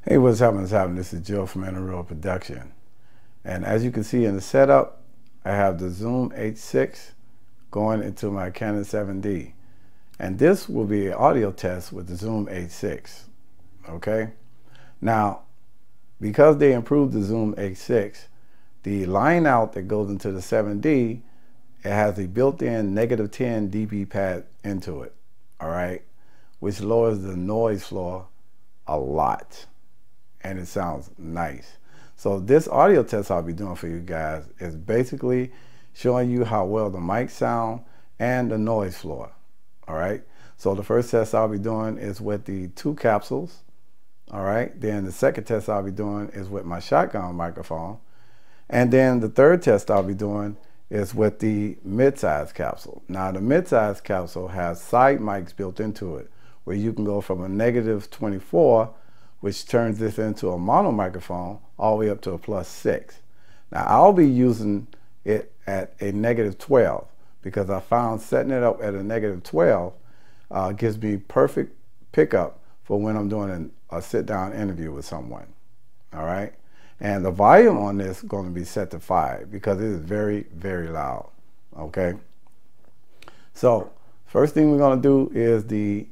Hey, what's happening? What's happening? This is Joe from Real Production. And as you can see in the setup, I have the Zoom H6 going into my Canon 7D. And this will be an audio test with the Zoom H6. Okay? Now, because they improved the Zoom H6, the line out that goes into the 7D, it has a built-in -10 dB pad into it. All right? Which lowers the noise floor a lot. And it sounds nice. So this audio test I'll be doing for you guys is basically showing you how well the mic sound and the noise floor. All right. So the first test I'll be doing is with the 2 capsules. All right. Then the second test I'll be doing is with my shotgun microphone. And then the third test I'll be doing is with the mid-size capsule. Now the mid-size capsule has side mics built into it where you can go from a -24, which turns this into a mono microphone, all the way up to a +6. Now I'll be using it at a -12 because I found setting it up at a -12 gives me perfect pickup for when I'm doing a sit-down interview with someone. All right, and the volume on this is going to be set to 5 because it is very, very loud. Okay, so first thing we're going to do is the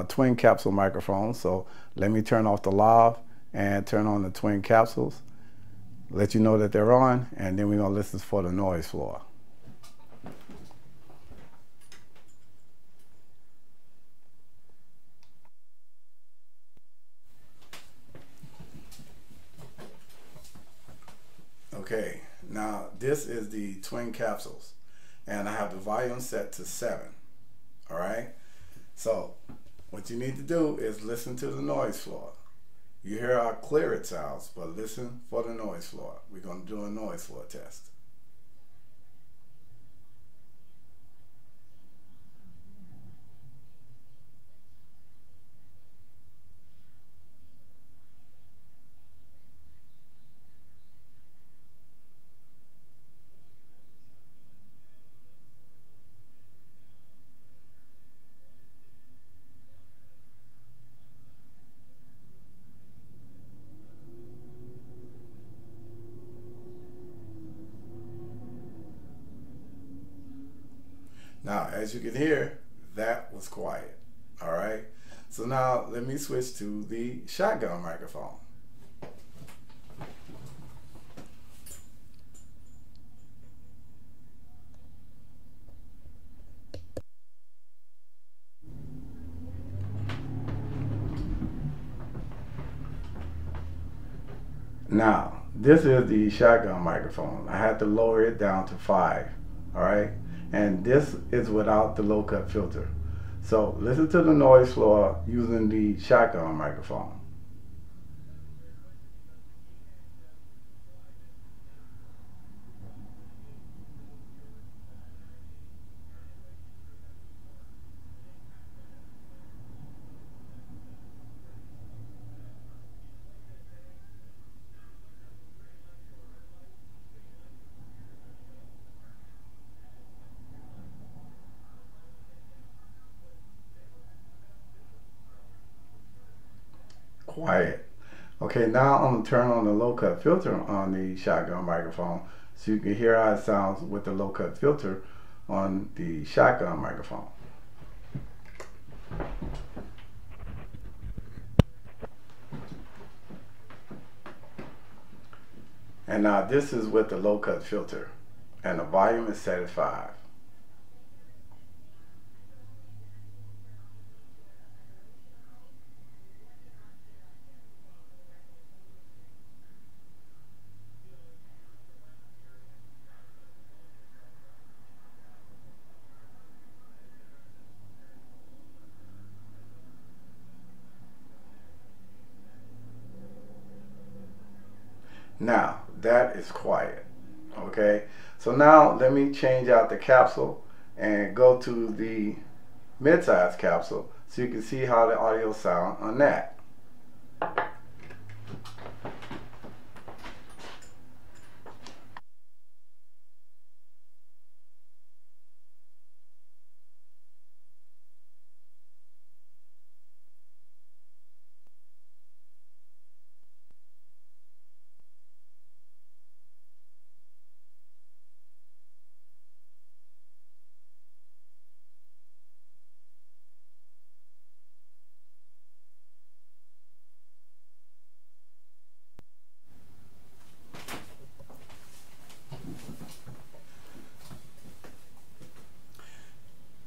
twin capsule microphone. So let me turn off the lav and turn on the twin capsules, let you know that they're on, and then we're going to listen for the noise floor. Okay, now this is the twin capsules and I have the volume set to 7. All right, so what you need to do is listen to the noise floor. You hear how clear it sounds, but listen for the noise floor. We're going to do a noise floor test. Now, as you can hear, that was quiet. All right. So now let me switch to the shotgun microphone. Now, this is the shotgun microphone. I had to lower it down to 5. All right. And this is without the low cut filter. So listen to the noise floor using the shotgun microphone. Quiet. Okay, now I'm going to turn on the low cut filter on the shotgun microphone so you can hear how it sounds with the low cut filter on the shotgun microphone. And now this is with the low cut filter and the volume is set at 5. Now that is quiet. Okay, so now let me change out the capsule and go to the mid-size capsule so you can see how the audio sound on that.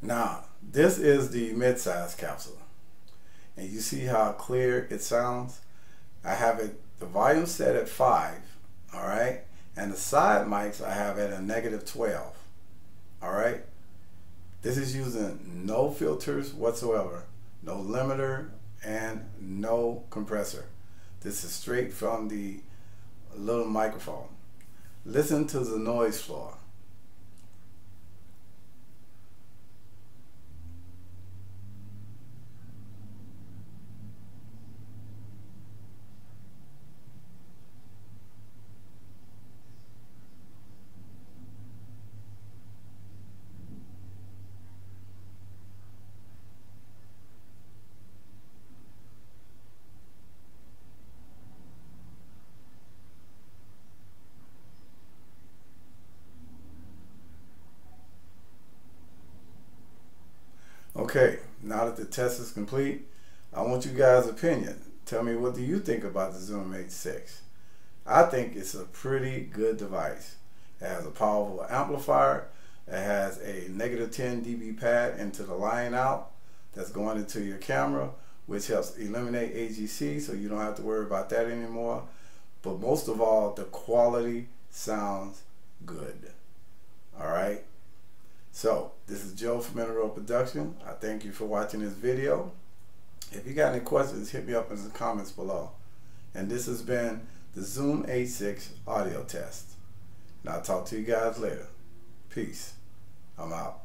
Now, this is the mid-size capsule. And you see how clear it sounds? I have it, the volume set at 5, all right? And the side mics I have at a -12, all right? This is using no filters whatsoever, no limiter, and no compressor. This is straight from the little microphone. Listen to the noise floor. Okay, now that the test is complete, I want you guys' opinion. Tell me, what do you think about the Zoom H6? I think it's a pretty good device. It has a powerful amplifier. It has a -10 dB pad into the line out that's going into your camera, which helps eliminate AGC, so you don't have to worry about that anymore. But most of all, the quality sounds good. All right. So, this is Joe from Mineral Production. I thank you for watching this video. If you got any questions, hit me up in the comments below. And this has been the Zoom H6 audio test. And I'll talk to you guys later. Peace. I'm out.